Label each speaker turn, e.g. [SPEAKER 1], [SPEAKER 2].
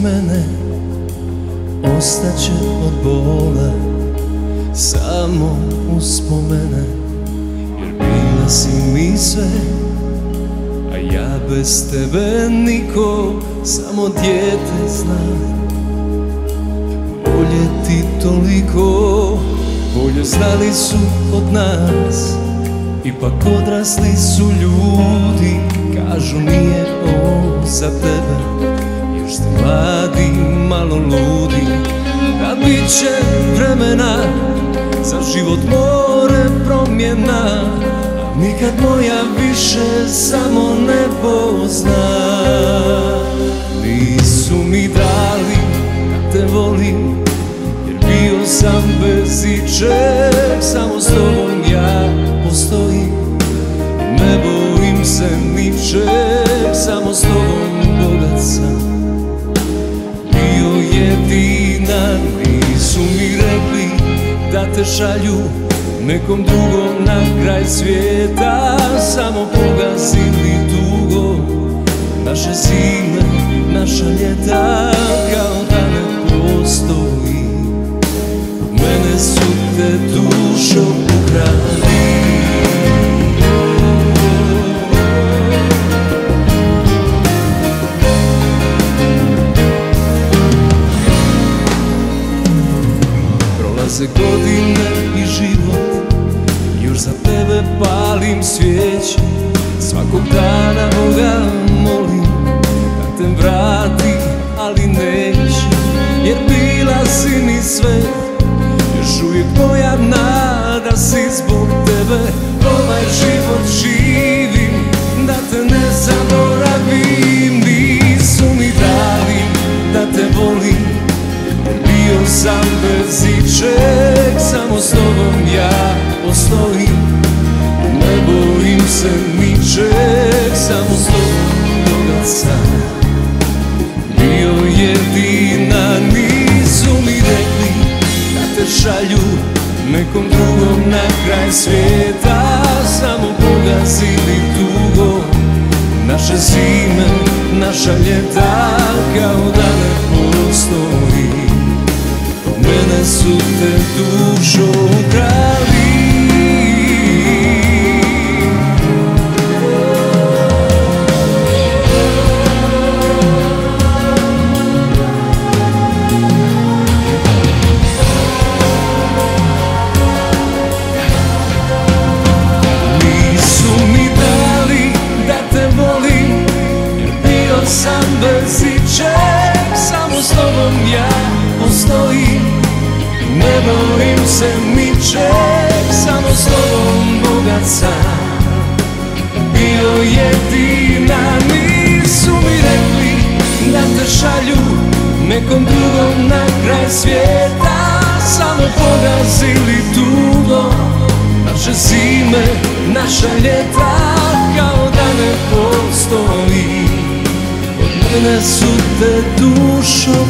[SPEAKER 1] mene ostaće od bola samo uspomene, jer bila si mi sve, a ja bez tebe niko, samo dijete zna. Voljeti toliko, bolje znali su od nas, ipak odrasli su ljudi, kažu nije ovo za tebe, još ste mladi, malo ludi. Da bit će vremena, za život more promjena, a nikad moja više samo nebo zna. Nisu mi dali da te volim, jer bio sam bez ičeg, samo s tobom ja postojim. Ne bojim se ničeg, samo s tobom bogat sam. Bio jedina, nisu mi rekli da te šalju nekom drugom na kraj svijeta, samo pogasili tugo naše zime, naša ljeta, kao da ne postoji. Mene su te dušom ukrali. Prolaze godine i život, još za tebe palim svijeće. Svakog dana Boga molim da te vrati, ali neće, jer bila si mi sve, još uvijek moja nada si. Zbog tebe ovaj život živim, da te ne zaboravim. Nisu mi dali da te volim, bio sam bez ičeg, samo s tobom ja postojim. Ne bojim se ničeg, samo s tobom bogat sam. Bio jedina, nisu mi rekli da te šalju nekom drugom na kraj svijeta, samo pogasili tugo naše zime, naša ljeta, kao da ne postoji. Mene su te dušo ukrali. Nisu mi dali da te volim, jer bio sam bez ičeg, samo s tobom ja postojim. Ne bojim se ničeg, samo s tobom bogat sam. Bio jedina, nisu mi rekli da te šalju nekom drugom na kraj svijeta, samo pogazili tugo naše zime, naša ljeta, kao da ne postoji. Od mene su te dušo